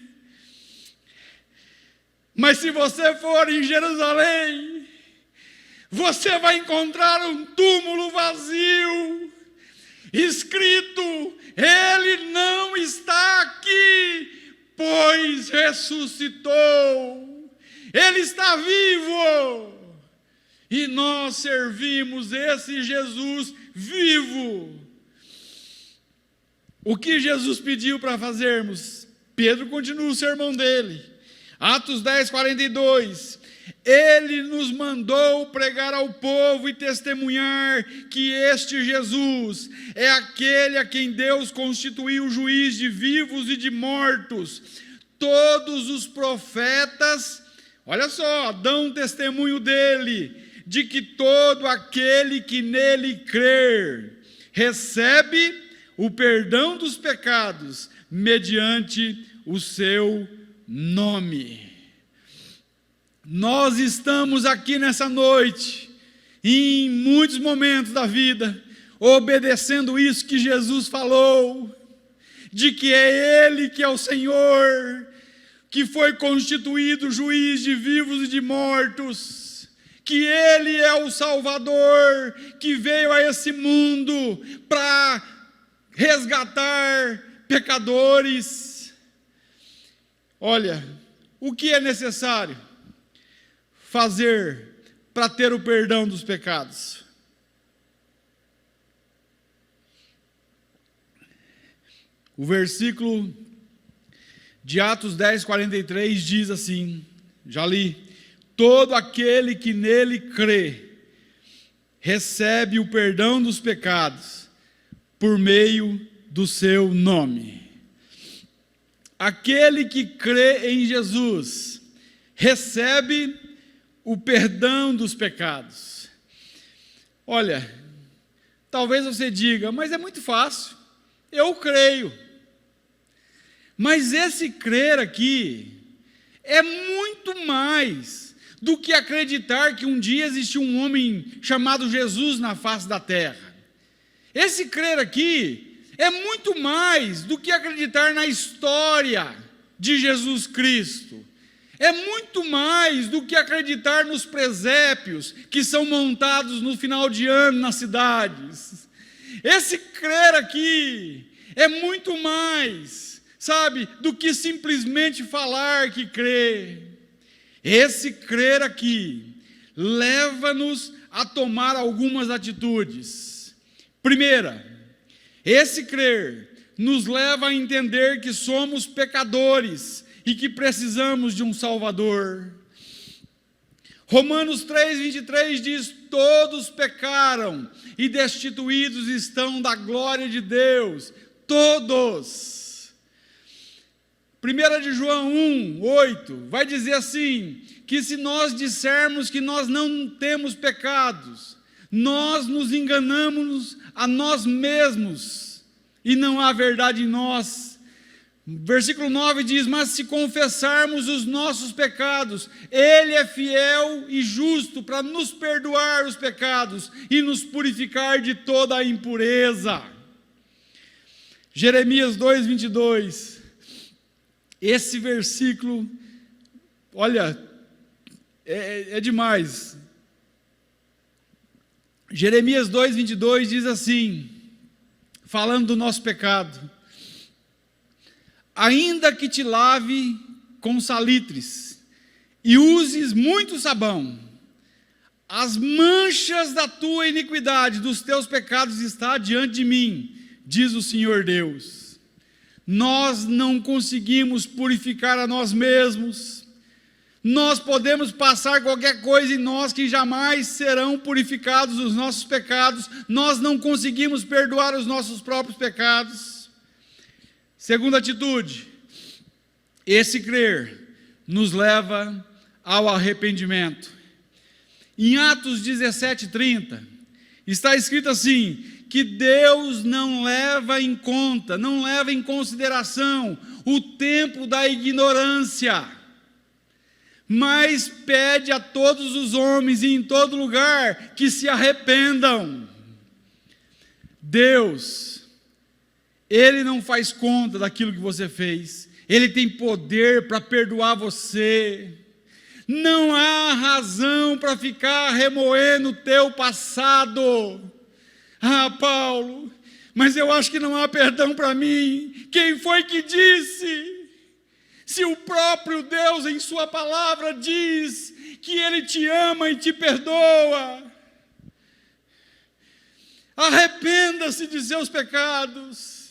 Mas se você for em Jerusalém, você vai encontrar um túmulo vazio, escrito: ele não está aqui, pois ressuscitou. Ele está vivo. E nós servimos esse Jesus vivo. O que Jesus pediu para fazermos? Pedro continua o sermão dele. Atos 10, 42. Ele nos mandou pregar ao povo e testemunhar que este Jesus é aquele a quem Deus constituiu juiz de vivos e de mortos. Todos os profetas, olha só, dão testemunho dele, de que todo aquele que nele crer recebe o perdão dos pecados mediante o seu nome. Nós estamos aqui nessa noite, em muitos momentos da vida, obedecendo isso que Jesus falou, de que é Ele que é o Senhor, que foi constituído juiz de vivos e de mortos, que Ele é o Salvador, que veio a esse mundo para resgatar pecadores. Olha, o que é necessário fazer para ter o perdão dos pecados? O versículo de Atos 10, 43 diz assim, já li: todo aquele que nele crê recebe o perdão dos pecados por meio do seu nome. Aquele que crê em Jesus recebe o perdão dos pecados. Olha, talvez você diga: mas é muito fácil, eu creio. Mas esse crer aqui é muito mais do que acreditar que um dia existiu um homem chamado Jesus na face da terra. Esse crer aqui é muito mais do que acreditar na história de Jesus Cristo. É muito mais do que acreditar nos presépios que são montados no final de ano nas cidades. Esse crer aqui é muito mais, sabe, do que simplesmente falar que crê. Esse crer aqui leva-nos a tomar algumas atitudes. Primeira, esse crer nos leva a entender que somos pecadores e que precisamos de um Salvador. Romanos 3, 23 diz: todos pecaram e destituídos estão da glória de Deus. Todos. 1 de João 1:8 vai dizer assim, que se nós dissermos que nós não temos pecados, nós nos enganamos a nós mesmos, e não há verdade em nós. Versículo 9 diz, mas se confessarmos os nossos pecados, Ele é fiel e justo para nos perdoar os pecados e nos purificar de toda a impureza. Jeremias 2:22, esse versículo, olha, é demais. Jeremias 2:22 diz assim, falando do nosso pecado, ainda que te lave com salitres e uses muito sabão, as manchas da tua iniquidade, dos teus pecados está diante de mim, diz o Senhor Deus. Nós não conseguimos purificar a nós mesmos. Nós podemos passar qualquer coisa em nós que jamais serão purificados os nossos pecados. Nós não conseguimos perdoar os nossos próprios pecados. Segunda atitude, esse crer nos leva ao arrependimento. Em Atos 17:30, está escrito assim, que Deus não leva em conta, não leva em consideração o tempo da ignorância, mas pede a todos os homens e em todo lugar que se arrependam. Deus, Ele não faz conta daquilo que você fez, Ele tem poder para perdoar você. Não há razão para ficar remoendo o teu passado. Ah, Paulo, mas eu acho que não há perdão para mim. Quem foi que disse? Se o próprio Deus em sua palavra diz que Ele te ama e te perdoa. Arrependa-se de seus pecados.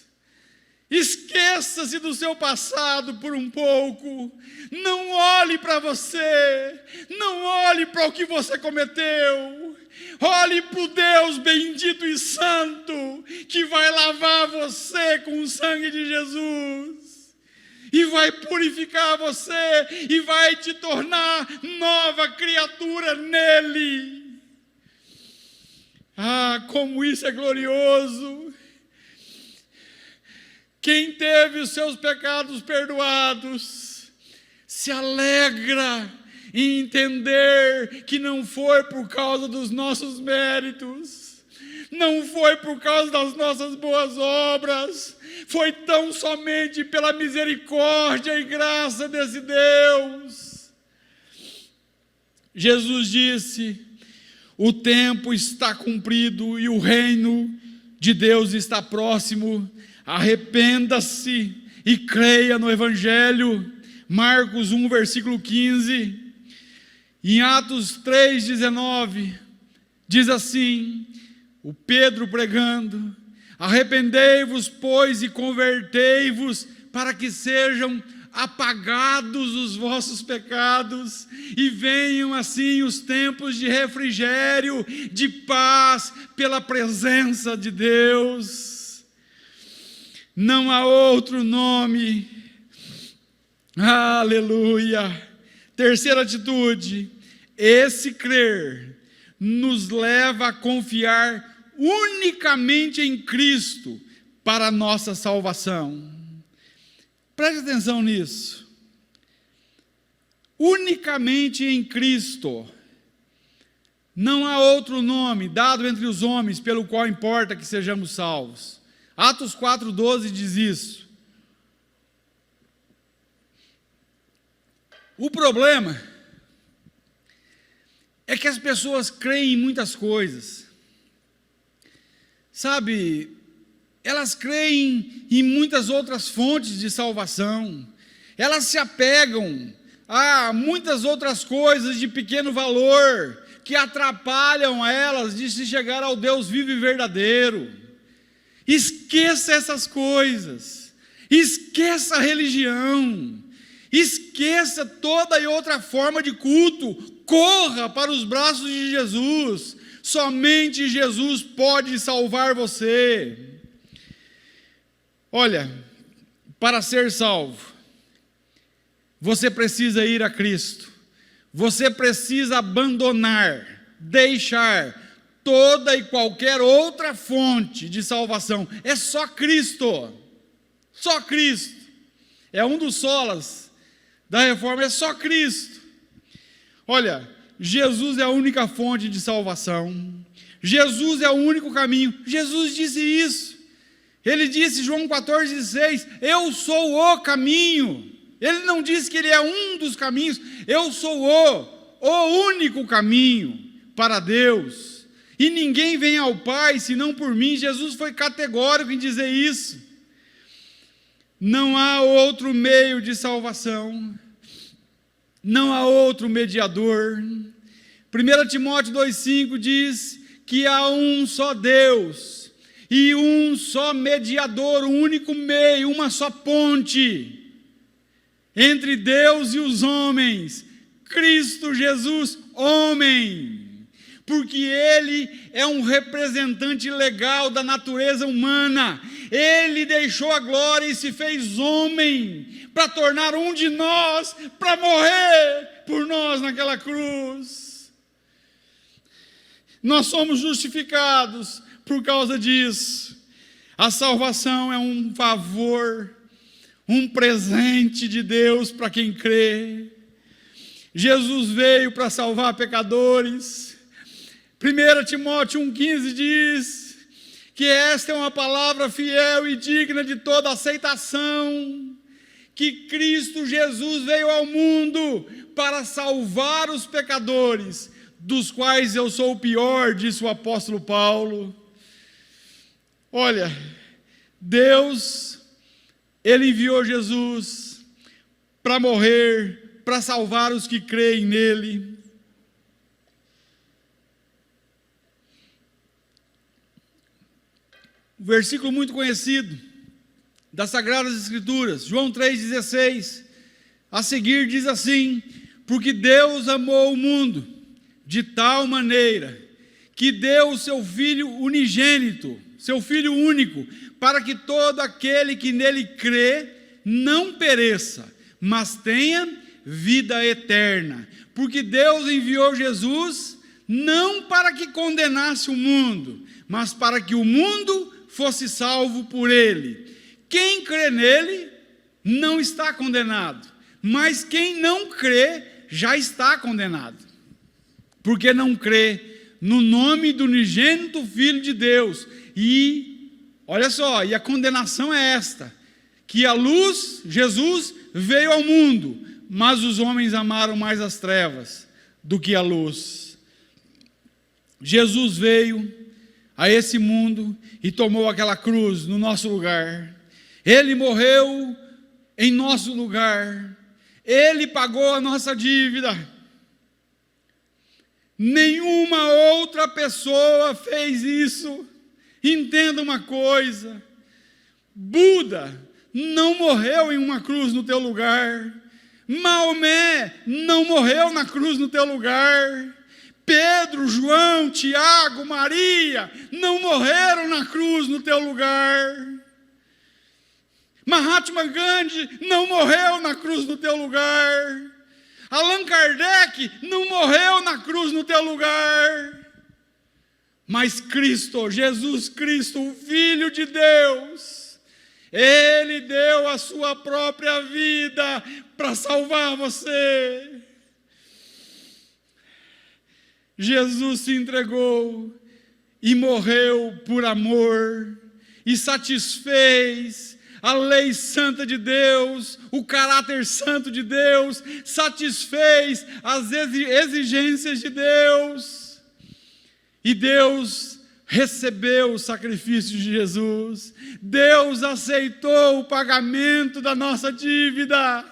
Esqueça-se do seu passado por um pouco. Não olhe para você. Não olhe para o que você cometeu. Olhe para o Deus bendito e santo, que vai lavar você com o sangue de Jesus, e vai purificar você, e vai te tornar nova criatura nele. Ah, como isso é glorioso! Quem teve os seus pecados perdoados, se alegra e entender que não foi por causa dos nossos méritos, não foi por causa das nossas boas obras, foi tão somente pela misericórdia e graça desse Deus. Jesus disse, o tempo está cumprido e o reino de Deus está próximo, arrependa-se e creia no Evangelho. Marcos 1, versículo 15, em Atos 3:19, diz assim, o Pedro pregando, arrependei-vos, pois, e convertei-vos, para que sejam apagados os vossos pecados, e venham assim os tempos de refrigério, de paz, pela presença de Deus. Não há outro nome. Aleluia. Terceira atitude, esse crer nos leva a confiar unicamente em Cristo para a nossa salvação. Preste atenção nisso. Unicamente em Cristo. Não há outro nome dado entre os homens pelo qual importa que sejamos salvos. Atos 4:12 diz isso. O problema é que as pessoas creem em muitas coisas. Sabe, elas creem em muitas outras fontes de salvação. Elas se apegam a muitas outras coisas de pequeno valor que atrapalham elas de se chegar ao Deus vivo e verdadeiro. Esqueça essas coisas. Esqueça a religião. Esqueça toda e outra forma de culto, corra para os braços de Jesus, somente Jesus pode salvar você. Olha, para ser salvo, você precisa ir a Cristo. Você precisa abandonar, deixar toda e qualquer outra fonte de salvação. É só Cristo. Só Cristo. É um dos solas da reforma, é só Cristo. Olha, Jesus é a única fonte de salvação. Jesus é o único caminho. Jesus disse isso. Ele disse, João 14,6, eu sou o caminho. Ele não disse que ele é um dos caminhos. Eu sou o único caminho para Deus. E ninguém vem ao Pai senão por mim. Jesus foi categórico em dizer isso. Não há outro meio de salvação. Não há outro mediador. 1 Timóteo 2,5 diz que há um só Deus e um só mediador, um único meio, uma só ponte entre Deus e os homens, Cristo Jesus, homem, porque Ele é um representante legal da natureza humana. Ele deixou a glória e se fez homem para tornar um de nós, para morrer por nós naquela cruz. Nós somos justificados por causa disso. A salvação é um favor, um presente de Deus para quem crê. Jesus veio para salvar pecadores. 1 Timóteo 1,15 diz que esta é uma palavra fiel e digna de toda aceitação, que Cristo Jesus veio ao mundo para salvar os pecadores, dos quais eu sou o pior, disse o apóstolo Paulo. Olha, Deus, Ele enviou Jesus para morrer, para salvar os que creem nele. Um versículo muito conhecido das Sagradas Escrituras, João 3,16, a seguir diz assim: porque Deus amou o mundo de tal maneira que deu o seu Filho unigênito, seu Filho único, para que todo aquele que nele crê não pereça, mas tenha vida eterna. Porque Deus enviou Jesus não para que condenasse o mundo, mas para que o mundo fosse salvo por ele. Quem crê nele não está condenado, mas quem não crê já está condenado, porque não crê no nome do unigênito Filho de Deus. E, olha só, e a condenação é esta, que a luz, Jesus, veio ao mundo, mas os homens amaram mais as trevas do que a luz. Jesus veio a esse mundo e tomou aquela cruz no nosso lugar. Ele morreu em nosso lugar. Ele pagou a nossa dívida. Nenhuma outra pessoa fez isso. Entenda uma coisa: Buda não morreu em uma cruz no teu lugar. Maomé não morreu na cruz no teu lugar. Pedro, João, Tiago, Maria não morreram na cruz no teu lugar. Mahatma Gandhi não morreu na cruz no teu lugar. Allan Kardec não morreu na cruz no teu lugar. Mas Cristo, Jesus Cristo, o Filho de Deus, Ele deu a sua própria vida para salvar você. Jesus se entregou e morreu por amor e satisfez a lei santa de Deus, o caráter santo de Deus, satisfez as exigências de Deus. E Deus recebeu o sacrifício de Jesus. Deus aceitou o pagamento da nossa dívida.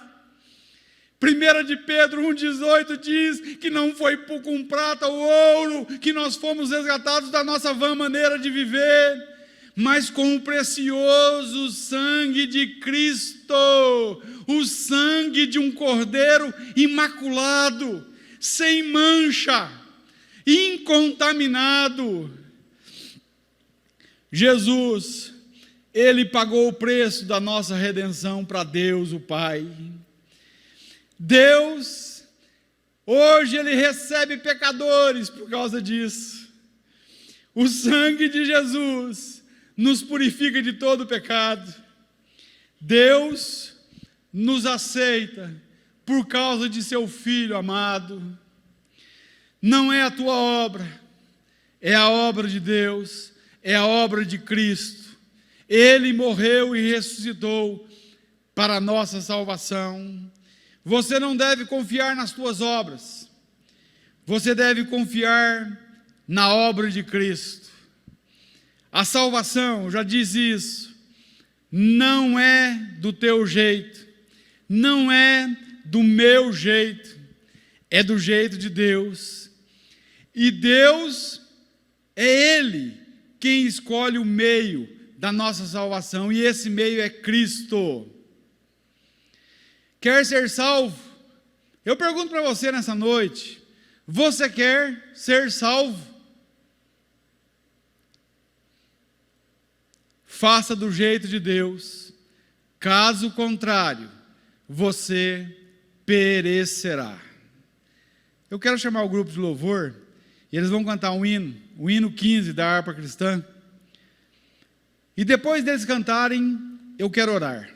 1 de Pedro 1,18 diz que não foi com prata ou ouro que nós fomos resgatados da nossa vã maneira de viver, mas com o precioso sangue de Cristo, o sangue de um cordeiro imaculado, sem mancha, incontaminado. Jesus, Ele pagou o preço da nossa redenção para Deus o Pai. Deus, hoje Ele recebe pecadores por causa disso. O sangue de Jesus nos purifica de todo pecado. Deus nos aceita por causa de seu Filho amado. Não é a tua obra, é a obra de Deus, é a obra de Cristo. Ele morreu e ressuscitou para a nossa salvação. Você não deve confiar nas tuas obras, você deve confiar na obra de Cristo. A salvação, já diz isso, não é do teu jeito, não é do meu jeito, é do jeito de Deus. E Deus é Ele quem escolhe o meio da nossa salvação, e esse meio é Cristo. Quer ser salvo? Eu pergunto para você nessa noite, você quer ser salvo? Faça do jeito de Deus, caso contrário, você perecerá. Eu quero chamar o grupo de louvor, e eles vão cantar um hino, o hino 15 da harpa cristã. E depois deles cantarem, eu quero orar.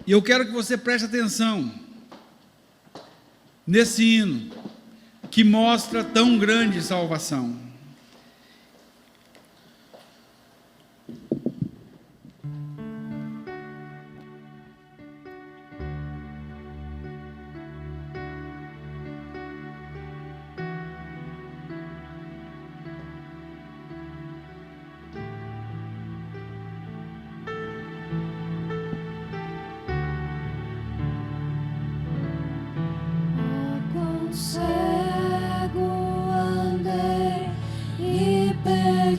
E eu quero que você preste atenção nesse hino que mostra tão grande salvação.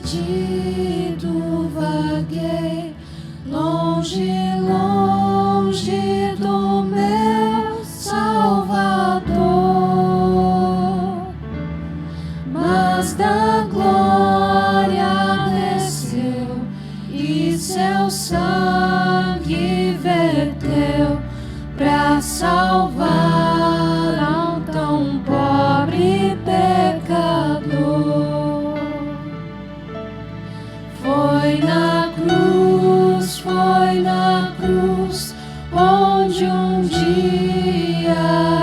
Perdido vaguei, longe, longe do meu Salvador, mas da glória desceu e seu sangue verteu para salvar a um tão pobre pecador. Foi na cruz, onde um dia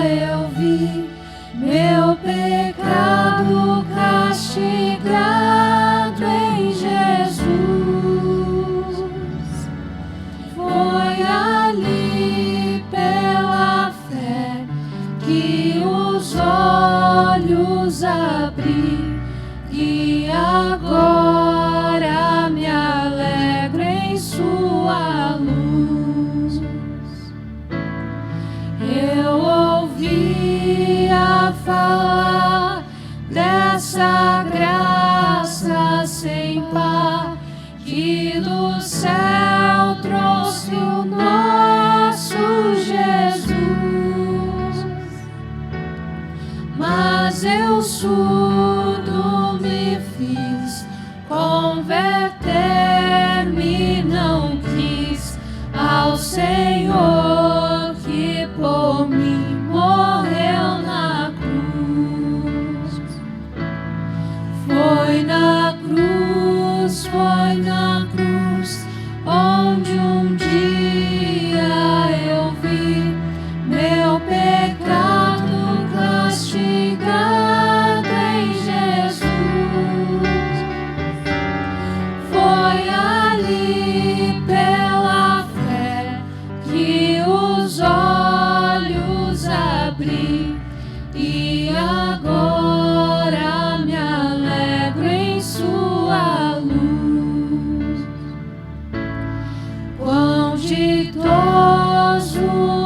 eu vi meu pecado castigado em Jesus. Foi ali pela fé que os olhos abri, e agora me alegro em sua luz. Eu ouvia falar dessa graça sem par, que do céu trouxe o nosso Jesus. Mas eu surdo me fiz, converter-me não quis ao Senhor que por mim morreu na cruz. Foi na cruz, onde um dia eu vi meu pecado castigado em Jesus. Foi ali pela fé que os olhos abri, e agora me alegro em sua luz. Quão ditoso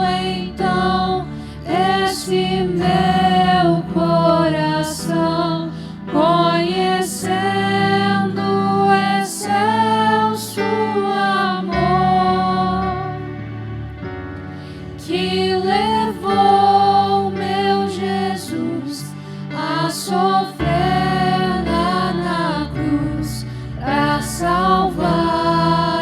então esse meu coração, conhecendo o excelso amor que levou meu Jesus a sofrer lá na cruz para salvar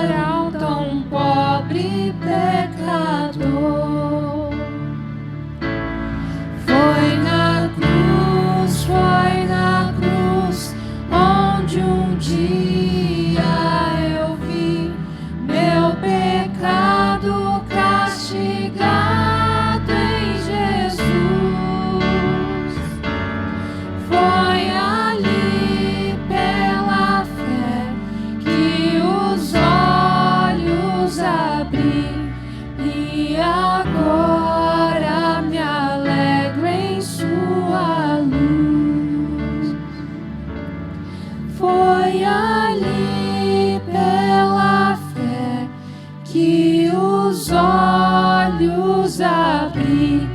que os olhos abri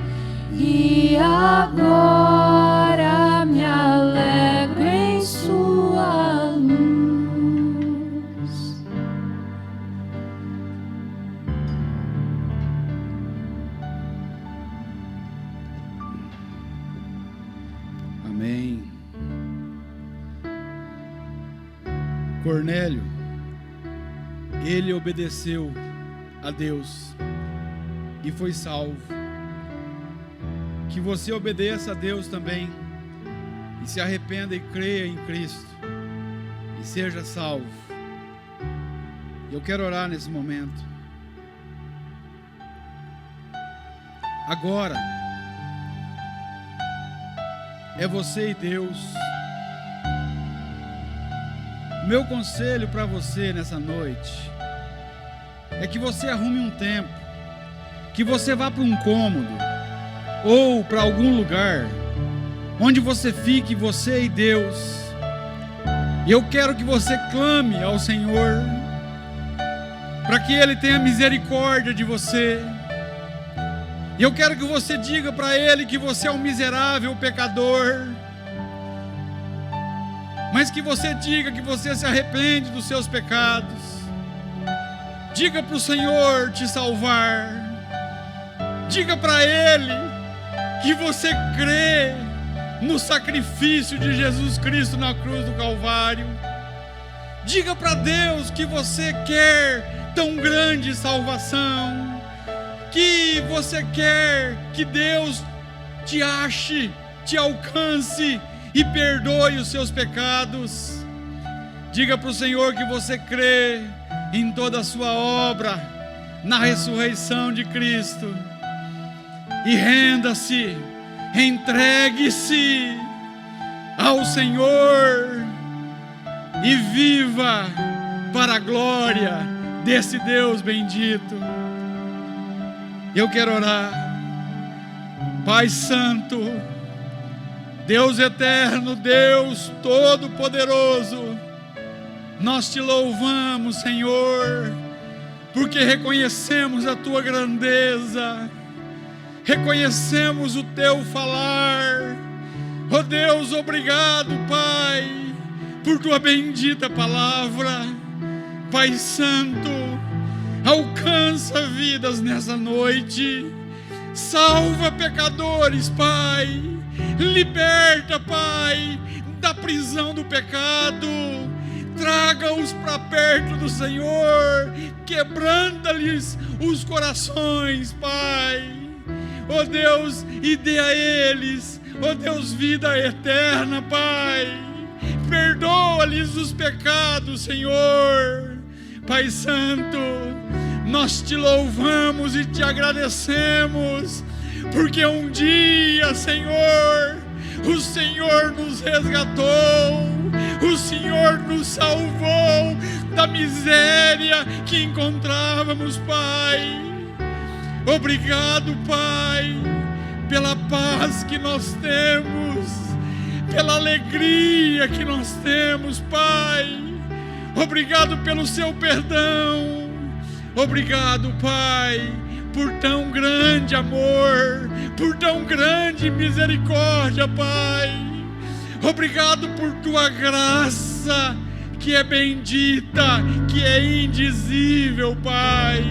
e agora me alegro em sua luz. Amém. Cornélio, ele obedeceu a Deus e foi salvo. Que você obedeça a Deus também e se arrependa e creia em Cristo e seja salvo. Eu quero orar nesse momento. Agora é você e Deus. Meu conselho para você nessa noite é que você arrume um tempo, que você vá para um cômodo ou para algum lugar onde você fique, você e Deus. E eu quero que você clame ao Senhor para que Ele tenha misericórdia de você. E eu quero que você diga para Ele que você é um miserável pecador, mas que você diga que você se arrepende dos seus pecados. Diga para o Senhor te salvar. Diga para Ele que você crê no sacrifício de Jesus Cristo na cruz do Calvário. Diga para Deus que você quer tão grande salvação, que você quer que Deus te ache, te alcance e perdoe os seus pecados. Diga para o Senhor que você crê em toda a sua obra, na ressurreição de Cristo, e renda-se, entregue-se ao Senhor e viva para a glória desse Deus bendito. Eu quero orar. Pai Santo, Deus eterno, Deus todo-poderoso, nós te louvamos, Senhor, porque reconhecemos a tua grandeza, reconhecemos o teu falar. Oh Deus, obrigado, Pai, por tua bendita palavra. Pai Santo, alcança vidas nessa noite, salva pecadores, Pai, liberta, Pai, da prisão do pecado, traga-os para perto do Senhor, quebranta-lhes os corações, Pai. Oh Deus, e dê a eles, oh Deus, vida eterna, Pai. Perdoa-lhes os pecados, Senhor. Pai Santo, nós te louvamos e te agradecemos, porque um dia, Senhor, o Senhor nos resgatou, o Senhor nos salvou da miséria que encontrávamos, Pai. Obrigado, Pai, pela paz que nós temos, pela alegria que nós temos, Pai. Obrigado pelo seu perdão. Obrigado, Pai, por tão grande amor, por tão grande misericórdia, Pai. Obrigado por tua graça, que é bendita, que é indizível, Pai.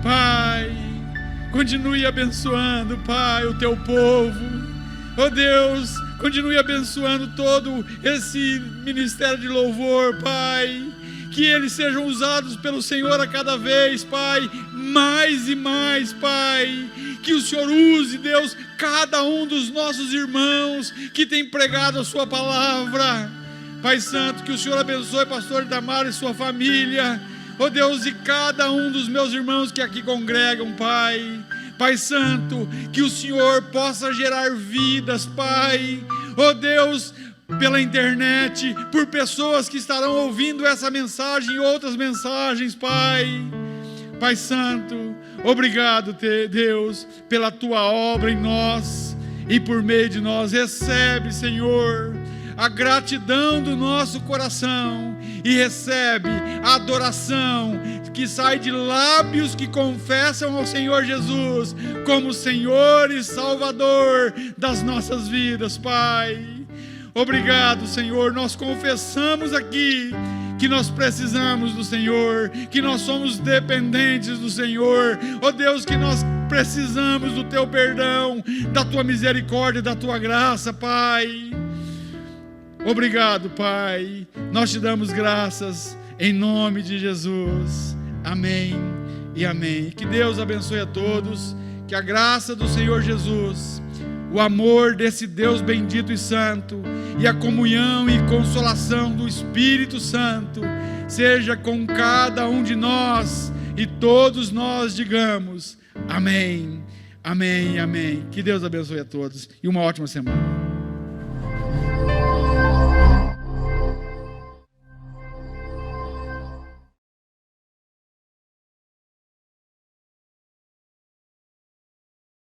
Pai, continue abençoando, Pai, o teu povo. Oh Deus, continue abençoando todo esse ministério de louvor, Pai. Que eles sejam usados pelo Senhor a cada vez, Pai, mais e mais, Pai. Que o Senhor use, Deus, cada um dos nossos irmãos que tem pregado a sua palavra. Pai Santo, que o Senhor abençoe pastor Itamar e sua família. Oh Deus, e cada um dos meus irmãos que aqui congregam, Pai. Pai Santo, que o Senhor possa gerar vidas, Pai. Oh Deus, pela internet, por pessoas que estarão ouvindo essa mensagem e outras mensagens, Pai. Pai Santo, obrigado, Deus, pela tua obra em nós e por meio de nós. Recebe, Senhor, a gratidão do nosso coração e recebe a adoração que sai de lábios que confessam ao Senhor Jesus como Senhor e Salvador das nossas vidas, Pai. Obrigado, Senhor. Nós confessamos aqui que nós precisamos do Senhor, que nós somos dependentes do Senhor. Ó Deus, que nós precisamos do Teu perdão, da Tua misericórdia, da Tua graça, Pai. Obrigado, Pai. Nós Te damos graças em nome de Jesus. Amém e amém. Que Deus abençoe a todos. Que a graça do Senhor Jesus, o amor desse Deus bendito e santo e a comunhão e consolação do Espírito Santo seja com cada um de nós e todos nós digamos amém, amém, amém. Que Deus abençoe a todos e uma ótima semana.